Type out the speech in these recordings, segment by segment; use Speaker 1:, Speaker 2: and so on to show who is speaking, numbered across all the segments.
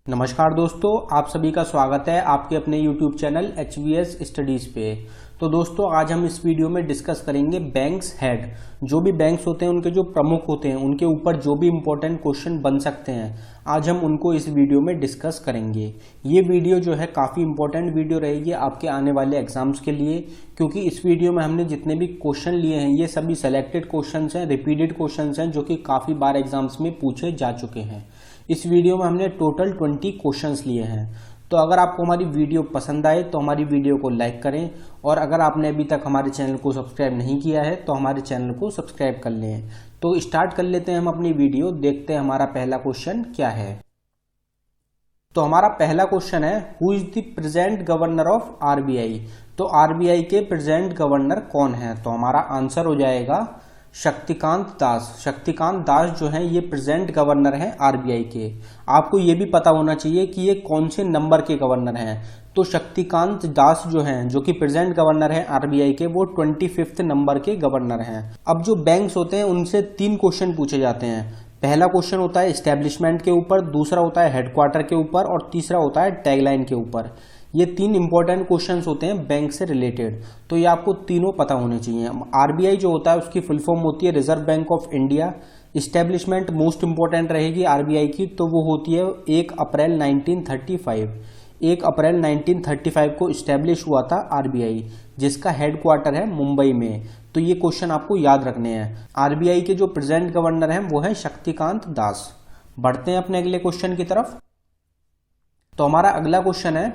Speaker 1: नमस्कार दोस्तों, आप सभी का स्वागत है आपके अपने YouTube चैनल HVS स्टडीज़ पे। तो दोस्तों, आज हम इस वीडियो में डिस्कस करेंगे बैंक्स हेड। जो भी बैंक्स होते हैं उनके जो प्रमुख होते हैं उनके ऊपर जो भी इम्पोर्टेंट क्वेश्चन बन सकते हैं, आज हम उनको इस वीडियो में डिस्कस करेंगे। ये वीडियो जो है काफ़ी इंपॉर्टेंट वीडियो रहेगी आपके आने वाले एग्जाम्स के लिए, क्योंकि इस वीडियो में हमने जितने भी क्वेश्चन लिए हैं ये सभी सेलेक्टेड क्वेश्चंस हैं, रिपीटेड क्वेश्चंस हैं जो कि काफ़ी बार एग्जाम्स में पूछे जा चुके हैं। इस वीडियो में हमने टोटल 20 क्वेश्चंस लिए हैं। तो अगर आपको हमारी वीडियो पसंद आए तो हमारी वीडियो को लाइक करें, और अगर आपने अभी तक हमारे चैनल को सब्सक्राइब नहीं किया है तो हमारे चैनल को सब्सक्राइब कर लें। तो स्टार्ट कर लेते हैं हम अपनी वीडियो। देखते हैं हमारा पहला क्वेश्चन क्या है। तो हमारा पहला क्वेश्चन है, who is the present governor of RBI. तो आरबीआई के प्रेजेंट गवर्नर कौन है? तो हमारा आंसर हो जाएगा शक्तिकांत दास। शक्तिकांत दास जो है ये प्रेजेंट गवर्नर हैं आरबीआई के। आपको ये भी पता होना चाहिए कि ये कौन से नंबर के गवर्नर हैं। तो शक्तिकांत दास जो हैं, जो कि प्रेजेंट गवर्नर हैं आरबीआई के, वो 25th नंबर के गवर्नर हैं। अब जो बैंक्स होते हैं उनसे 3 क्वेश्चन पूछे जाते हैं। पहला क्वेश्चन होता है एस्टेब्लिशमेंट के ऊपर, दूसरा होता है हेडक्वार्टर के ऊपर, और तीसरा होता है टैगलाइन के ऊपर। ये 3 इंपॉर्टेंट क्वेश्चंस होते हैं बैंक से रिलेटेड, तो ये आपको तीनों पता होने चाहिए। आरबीआई जो होता है उसकी फुल फॉर्म होती है reserve bank of India. Establishment most important रहेगी आरबीआई की, तो वो होती है 1 अप्रैल 1935। 1 अप्रैल 1935 को इस्टेब्लिश हुआ था आरबीआई, जिसका हेडक्वार्टर है मुंबई में। तो ये क्वेश्चन आपको याद रखने हैं। आरबीआई के जो प्रेजेंट गवर्नर हैं वो है शक्तिकांत दास। बढ़ते हैं अपने अगले क्वेश्चन की तरफ। तो हमारा अगला क्वेश्चन है,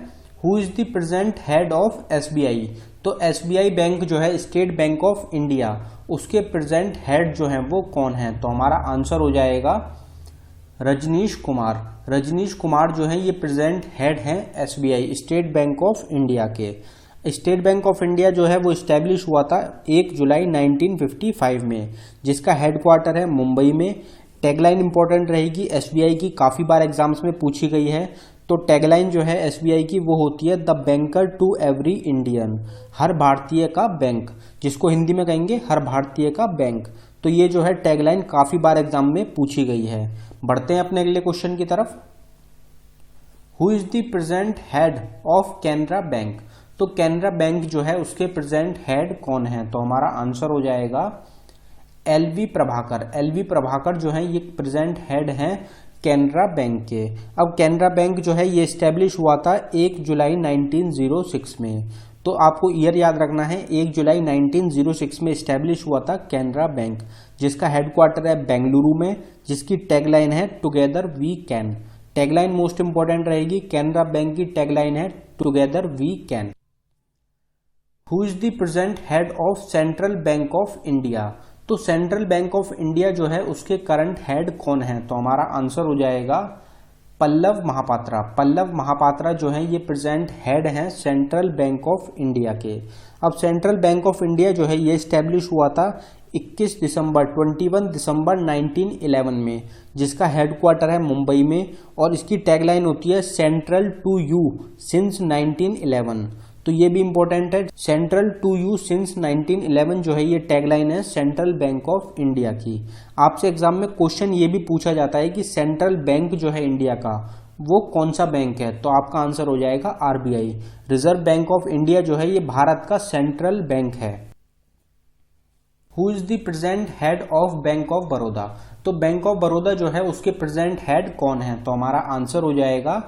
Speaker 1: who is the present head of SBI. तो एसबीआई बैंक जो है स्टेट बैंक ऑफ इंडिया, उसके प्रेजेंट हेड जो है वो कौन है? तो हमारा आंसर हो जाएगा रजनीश कुमार। रजनीश कुमार जो है ये प्रेजेंट हेड हैं SBI state bank of India के। स्टेट बैंक ऑफ इंडिया जो है वो इस्टेब्लिश हुआ था 1 जुलाई 1955 में, जिसका हेडक्वार्टर है मुंबई में। टैगलाइन इंपॉर्टेंट रहेगी एसबीआई की, काफ़ी बार एग्जाम्स में पूछी गई है। तो टैगलाइन जो है एसबीआई की वो होती है the banker to every Indian, हर भारतीय का बैंक, जिसको हिंदी में कहेंगे हर भारतीय का बैंक। तो ये जो है टैगलाइन काफ़ी बार एग्जाम में पूछी गई है। बढ़ते हैं अपने अगले क्वेश्चन की तरफ। Who is the present head of Canara bank. तो कैनरा बैंक जो है उसके प्रेजेंट हेड कौन है? तो हमारा आंसर हो जाएगा एलवी प्रभाकर। एलवी प्रभाकर जो है ये प्रेजेंट हेड हैं कैनरा बैंक के। अब कैनरा बैंक जो है ये इस्टेब्लिश हुआ था 1 जुलाई 1906 में। तो आपको ईयर याद रखना है, 1 जुलाई 1906 में इस्टेब्लिश हुआ था कैनरा बैंक, जिसका हेडक्वार्टर है बेंगलुरु में, जिसकी टैगलाइन है together we can. Tagline most important रहेगी। कैनरा बैंक की टैगलाइन है together we can. Who is the present head of Central Bank of India. तो सेंट्रल बैंक ऑफ इंडिया जो है उसके करंट हेड कौन है? तो हमारा आंसर हो जाएगा पल्लव महापात्रा। पल्लव महापात्रा जो है ये प्रेजेंट हेड हैं सेंट्रल बैंक ऑफ इंडिया के। अब सेंट्रल बैंक ऑफ इंडिया जो है ये स्टैब्लिश हुआ था 21 दिसंबर 1911 में, जिसका हेडक्वार्टर है मुंबई में, और इसकी टैगलाइन होती है सेंट्रल टू यू सिंस 1911। तो ये भी इंपॉर्टेंट है, सेंट्रल टू यू सिंस 1911 जो है ये टैगलाइन है सेंट्रल बैंक ऑफ इंडिया की। आपसे एग्जाम में क्वेश्चन ये भी पूछा जाता है कि सेंट्रल बैंक जो है इंडिया का वो कौन सा बैंक है? तो आपका आंसर हो जाएगा RBI. Reserve bank of India जो है ये भारत का सेंट्रल बैंक है। Who is the present head of bank of Baroda. तो बैंक ऑफ बड़ौदा जो है उसके प्रेजेंट हेड कौन है? तो हमारा आंसर हो जाएगा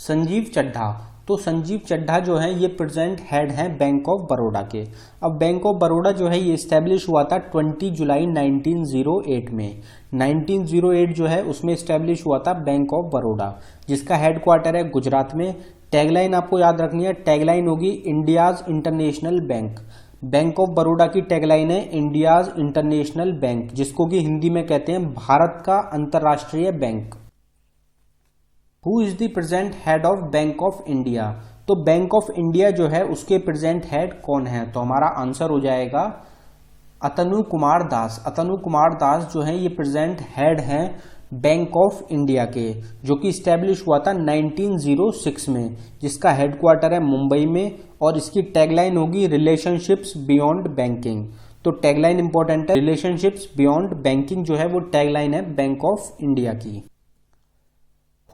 Speaker 1: संजीव चड्ढा। तो संजीव चड्ढा जो है ये प्रेजेंट हेड हैं बैंक ऑफ बड़ौदा के। अब बैंक ऑफ बड़ौदा जो है ये इस्टेब्लिश हुआ था 20 जुलाई 1908 में। 1908 जो है उसमें इस्टेब्लिश हुआ था बैंक ऑफ बड़ौदा, जिसका हेडक्वार्टर है गुजरात में। टैगलाइन आपको याद रखनी है, टैगलाइन होगी India's international bank. Bank of Baroda की टैगलाइन है इंडियाज इंटरनेशनल बैंक, जिसको कि हिंदी में कहते हैं भारत का अंतर्राष्ट्रीय bank. Who is the present head of bank of India. तो बैंक ऑफ इंडिया जो है उसके प्रेजेंट हेड कौन है? तो हमारा आंसर हो जाएगा अतनु कुमार दास। अतनु कुमार दास जो है ये प्रेजेंट हेड हैं बैंक ऑफ इंडिया के, जो कि स्टैब्लिश हुआ था 1906 में, जिसका हेडक्वार्टर है मुंबई में, और इसकी टैगलाइन होगी रिलेशनशिप्स बियॉन्ड बैंकिंग। तो टैगलाइन इंपॉर्टेंट है, रिलेशनशिप्स बियॉन्ड बैंकिंग जो है वो टैगलाइन है बैंक ऑफ इंडिया की।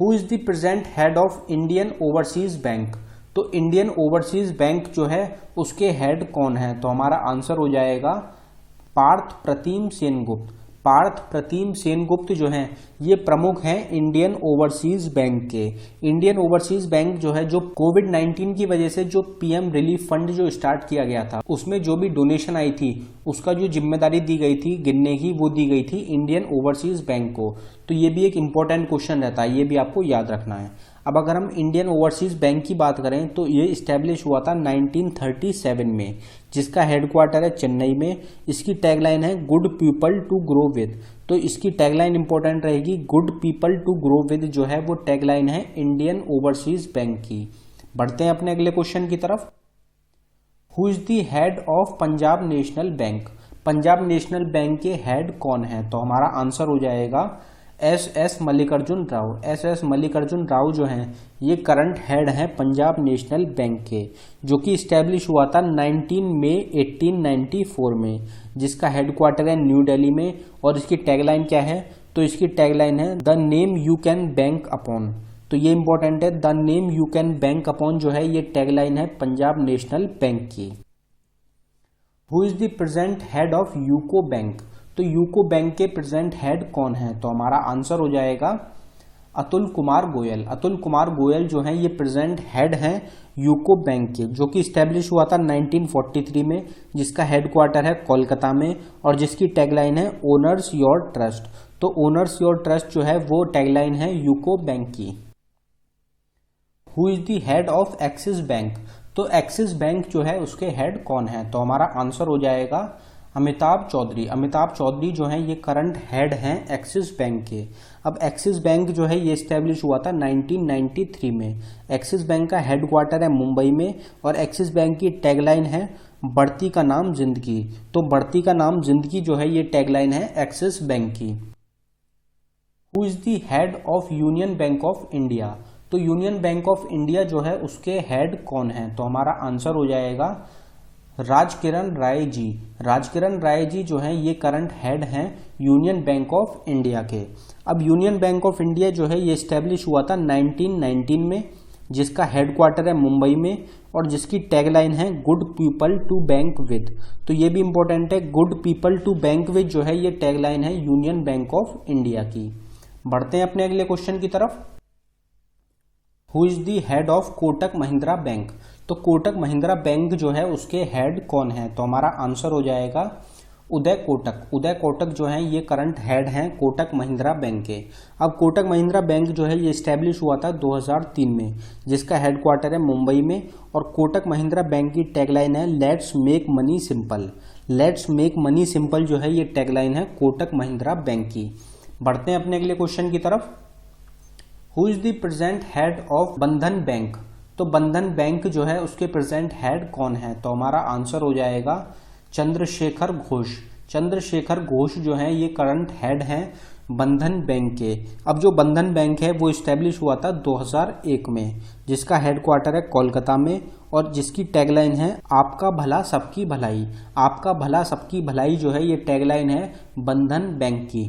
Speaker 1: Who is the present head of Indian overseas bank. तो इंडियन ओवरसीज बैंक जो है उसके हेड कौन है, तो हमारा आंसर हो जाएगा पार्थ प्रतिम सेनगुप्त। पार्थ प्रतिम सेनगुप्त जो हैं ये प्रमुख हैं इंडियन ओवरसीज बैंक के। इंडियन ओवरसीज बैंक जो है, जो कोविड-19 की वजह से जो पीएम रिलीफ फंड जो स्टार्ट किया गया था उसमें जो भी डोनेशन आई थी उसका जो जिम्मेदारी दी गई थी गिनने की, वो दी गई थी इंडियन ओवरसीज बैंक को। तो ये भी एक इंपॉर्टेंट क्वेश्चन रहता है, ये भी आपको याद रखना है। अब अगर हम इंडियन ओवरसीज बैंक की बात करें तो ये इस्टेब्लिश हुआ था 1937 में, जिसका हेडक्वार्टर है चेन्नई में। इसकी टैगलाइन है good people to grow with. तो इसकी टैगलाइन इंपॉर्टेंट रहेगी, good people to grow with जो है वो टैगलाइन है इंडियन ओवरसीज बैंक की। बढ़ते हैं अपने अगले क्वेश्चन की तरफ। Who is the head of Punjab national bank. Punjab national bank के हेड कौन है, तो हमारा आंसर हो जाएगा एस मल्लिकार्जुन राव। एस मल्लिकार्जुन राव जो हैं ये करंट हेड हैं पंजाब नेशनल बैंक के, जो कि इस्टेब्लिश हुआ था 19 मई 1894 में, जिसका हेडक्वार्टर है न्यू दिल्ली में। और इसकी टैगलाइन क्या है, तो इसकी टैगलाइन है the name you can bank upon. तो ये इंपॉर्टेंट है, the name you can bank upon जो है ये टैगलाइन है पंजाब नेशनल बैंक की। Who is the present head of UCO bank. तो यूको बैंक के प्रेजेंट हेड कौन है, तो हमारा आंसर हो जाएगा अतुल कुमार गोयल। अतुल कुमार गोयल जो है ये प्रेजेंट हेड हैं यूको बैंक के, जो कि स्टैब्लिश हुआ था 1943 में, जिसका हेडक्वार्टर है कोलकाता में। और जिसकी टैगलाइन है ओनर्स योर ट्रस्ट। तो ओनर्स योर ट्रस्ट जो है वो टैगलाइन है यूको बैंक की। Who is the head of axis bank. तो एक्सिस बैंक जो है उसके हेड कौन है, तो हमारा आंसर हो जाएगा अमिताभ चौधरी। अमिताभ चौधरी जो है ये करंट हेड हैं एक्सिस बैंक के। अब एक्सिस बैंक जो है ये स्टैब्लिश हुआ था 1993 में। एक्सिस बैंक का हेडक्वार्टर है मुंबई में। और एक्सिस बैंक की टैगलाइन है बढ़ती का नाम जिंदगी। तो बढ़ती का नाम जिंदगी जो है ये टैगलाइन है एक्सिस बैंक की। Who is the head of union bank of India. तो यूनियन बैंक ऑफ इंडिया जो है उसके हेड कौन है, तो हमारा आंसर हो जाएगा राजकिरण राय जी। राजकिरण राय जी जो हैं ये करंट हेड हैं यूनियन बैंक ऑफ इंडिया के। अब यूनियन बैंक ऑफ इंडिया जो है ये स्टैब्लिश हुआ था 1919 में, जिसका हेडक्वार्टर है मुंबई में। और जिसकी टैगलाइन है good people to bank with. तो ये भी इंपॉर्टेंट है, good people to bank with जो है ये टैगलाइन है यूनियन बैंक ऑफ इंडिया की। बढ़ते हैं अपने अगले क्वेश्चन की तरफ। Who is the head of Kotak Mahindra bank. तो कोटक महिंद्रा बैंक जो है उसके हेड कौन है, तो हमारा आंसर हो जाएगा उदय कोटक। उदय कोटक जो है ये करंट हेड हैं कोटक महिंद्रा बैंक के। अब कोटक महिंद्रा बैंक जो है ये स्टैब्लिश हुआ था 2003 में, जिसका हेडक्वार्टर है मुंबई में। और कोटक महिंद्रा बैंक की टैगलाइन है let's make money simple. Let's make money simple जो है ये टैगलाइन है कोटक महिंद्रा बैंक की। बढ़ते हैं अपने अगले क्वेश्चन की तरफ। Who is the present head of बंधन बैंक। तो बंधन बैंक जो है उसके प्रेजेंट हेड कौन है, तो हमारा आंसर हो जाएगा चंद्रशेखर घोष। चंद्रशेखर घोष जो है ये करंट हेड हैं बंधन बैंक के। अब जो बंधन बैंक है वो इस्टेब्लिश हुआ था 2001 में, जिसका हेडक्वार्टर है कोलकाता में। और जिसकी टैगलाइन है आपका भला सबकी भलाई। आपका भला सबकी भलाई जो है ये टैगलाइन है बंधन बैंक की।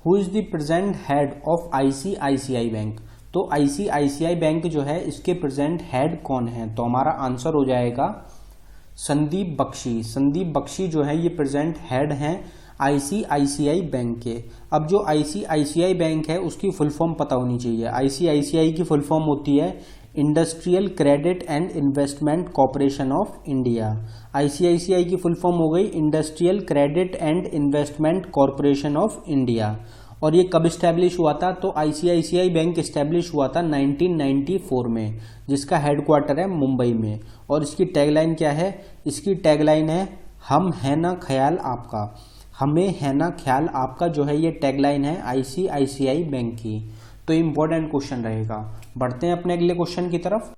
Speaker 1: Who is the present head of ICICI bank. तो आईसीआईसीआई बैंक जो है इसके प्रेजेंट हेड कौन है, तो हमारा आंसर हो जाएगा संदीप बख्शी। संदीप बख्शी जो है ये प्रेजेंट हेड हैं आईसीआईसीआई बैंक के। अब जो आईसीआईसीआई बैंक है उसकी फुल फॉर्म पता होनी चाहिए। आईसीआईसीआई की फुल फॉर्म होती है industrial credit and investment corporation of India. ICICI की फुल फॉर्म हो गई industrial credit and investment corporation of India. और ये कब इस्टेब्लिश हुआ था, तो आईसीआईसीआई बैंक इस्टेब्लिश हुआ था 1994 में, जिसका हेडक्वार्टर है मुंबई में। और इसकी टैगलाइन क्या है, इसकी टैगलाइन है हम है ना ख्याल आपका। हमें है ना ख्याल आपका जो है ये टैगलाइन है आईसीआईसीआई बैंक की। तो इम्पोर्टेंट क्वेश्चन रहेगा। बढ़ते हैं अपने अगले क्वेश्चन की तरफ।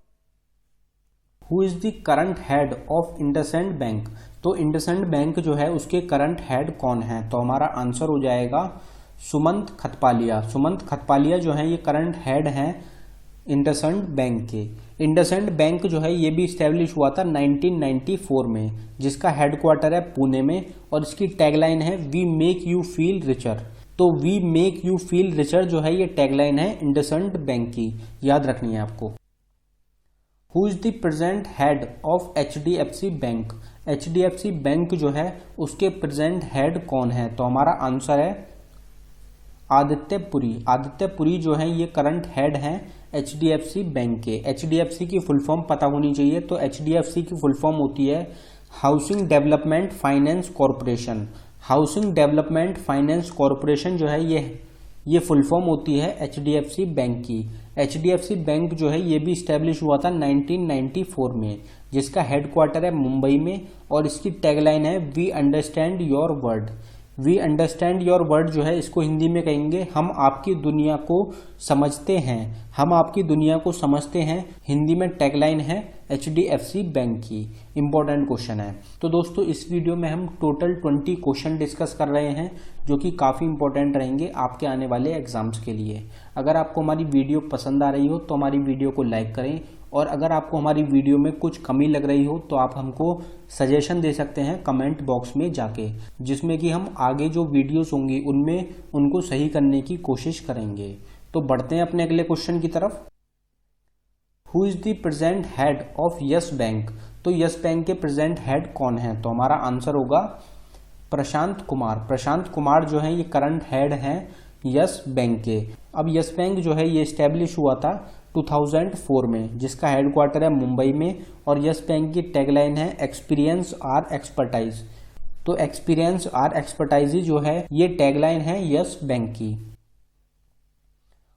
Speaker 1: Who is the current head of IndusInd bank. तो इंडसइंड बैंक जो है उसके करंट हेड कौन है, तो हमारा आंसर हो जाएगा सुमंत खतपालिया। सुमंत खतपालिया जो है ये करंट हेड हैं इंडसइंड बैंक के। इंडसइंड बैंक जो है ये भी इस्टेब्लिश हुआ था 1994 में, जिसका हेडक्वार्टर है पुणे में। और इसकी टैगलाइन है we make you feel richer. तो we make you feel richer जो है ये टैगलाइन है इंडसइंड बैंक की, याद रखनी है आपको। Who is the present head of HDFC bank? HDFC bank जो है उसके प्रेजेंट हेड कौन है? तो हमारा आंसर है आदित्य पुरी। आदित्य पुरी जो है ये करंट हेड हैं HDFC बैंक के। HDFC की फुल फॉर्म पता होनी चाहिए, तो HDFC की फुल फॉर्म होती है housing development finance corporation. Housing development finance corporation जो है ये फुल फॉर्म होती है HDFC बैंक की। HDFC बैंक जो है ये भी स्टैब्लिश हुआ था 1994 में, जिसका हेडक्वार्टर है मुंबई में, और इसकी टैगलाइन है we understand your word. We understand your word जो है इसको हिंदी में कहेंगे हम आपकी दुनिया को समझते हैं। हम आपकी दुनिया को समझते हैं हिंदी में टैगलाइन है HDFC बैंक की। इंपॉर्टेंट क्वेश्चन है। तो दोस्तों इस वीडियो में हम टोटल 20 क्वेश्चन डिस्कस कर रहे हैं जो कि काफ़ी इंपॉर्टेंट रहेंगे आपके आने वाले एग्जाम्स के लिए। अगर आपको हमारी वीडियो पसंद आ रही हो तो हमारी वीडियो को लाइक करें, और अगर आपको हमारी वीडियो में कुछ कमी लग रही हो तो आप हमको सजेशन दे सकते हैं कमेंट बॉक्स में जाके, जिसमें कि हम आगे जो वीडियोस होंगी उनमें उनको सही करने की कोशिश करेंगे। तो बढ़ते हैं अपने अगले क्वेश्चन की तरफ। Who is the present head of yes bank? तो यस बैंक के प्रेजेंट हेड कौन है? तो हमारा आंसर होगा प्रशांत कुमार। प्रशांत कुमार जो है ये करंट हेड हैं यस बैंक के। अब यस बैंक जो है ये स्टैब्लिश हुआ था 2004 में, जिसका हेडक्वार्टर है मुंबई में, और यस बैंक की टैगलाइन है एक्सपीरियंस आर एक्सपर्टाइज। तो एक्सपीरियंस आर एक्सपर्टाइज जो है ये टैगलाइन है यस बैंक की।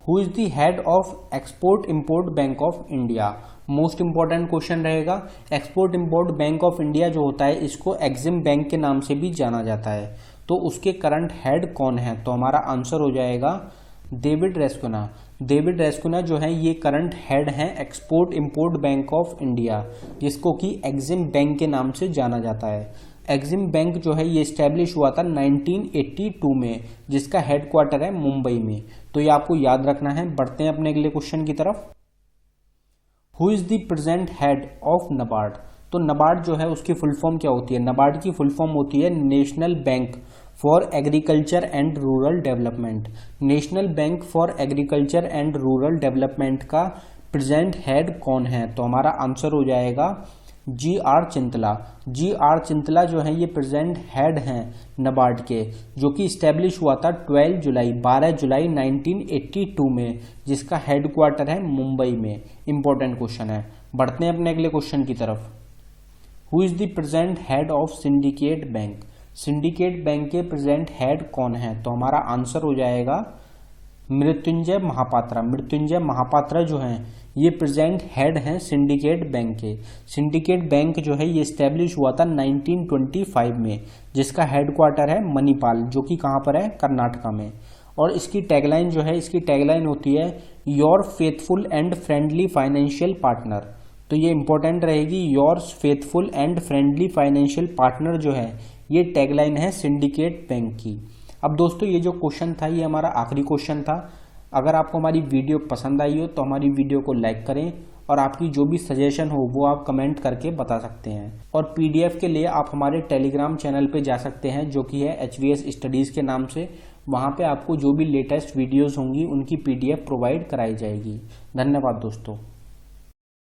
Speaker 1: Who is the head of export import bank of India? Most important question रहेगा। Export import bank of India जो होता है इसको एक्सिम बैंक के नाम से भी जाना जाता है, तो उसके करंट हेड कौन है? तो हमारा आंसर हो जाएगा डेविड रेस्कुना। डेविड रेस्कुना जो है ये करंट हेड हैं export import bank of India, जिसको कि एक्सिम बैंक के नाम से जाना जाता है। एक्सिम बैंक जो है ये स्टैब्लिश हुआ था 1982 में, जिसका हेडक्वार्टर है मुंबई में। तो ये आपको याद रखना है। बढ़ते हैं अपने अगले क्वेश्चन की तरफ। Who is the present head of NABARD? तो नबार्ड जो है उसकी फुल फॉर्म क्या होती है? नबार्ड की फुल फॉर्म होती है national bank for agriculture and rural development. National bank for agriculture and rural development का प्रेजेंट हेड कौन है? तो हमारा आंसर हो जाएगा GR चिंतला। GR चिंतला जो है ये प्रेजेंट हेड हैं नबार्ड के, जो कि स्टैब्लिश हुआ था 12 जुलाई 1982 में, जिसका हेडक्वार्टर है मुंबई में। इंपॉर्टेंट क्वेश्चन है। बढ़ते हैं अपने अगले क्वेश्चन की तरफ। Who is the present head of syndicate bank? Syndicate bank के प्रेजेंट हेड कौन है? तो हमारा आंसर हो जाएगा मृत्युंजय महापात्रा। मृत्युंजय महापात्रा जो हैं ये प्रेजेंट हेड हैं सिंडिकेट बैंक के। सिंडिकेट बैंक जो है ये स्टैब्लिश हुआ था 1925 में, जिसका हेडक्वार्टर है मणिपाल, जो कि कहाँ पर है? कर्नाटका में। और इसकी टैगलाइन जो है इसकी टैगलाइन होती है your faithful and friendly financial partner. तो ये इंपॉर्टेंट रहेगी, your faithful and friendly financial partner जो है ये टैगलाइन है सिंडिकेट बैंक की। अब दोस्तों ये जो क्वेश्चन था ये हमारा आखिरी क्वेश्चन था। अगर आपको हमारी वीडियो पसंद आई हो तो हमारी वीडियो को लाइक करें, और आपकी जो भी सजेशन हो वो आप कमेंट करके बता सकते हैं। और PDF के लिए आप हमारे टेलीग्राम चैनल पे जा सकते हैं, जो कि है HVS स्टडीज़ के नाम से। वहाँ पे आपको जो भी लेटेस्ट वीडियोज़ होंगी उनकी PDF प्रोवाइड कराई जाएगी। धन्यवाद दोस्तों।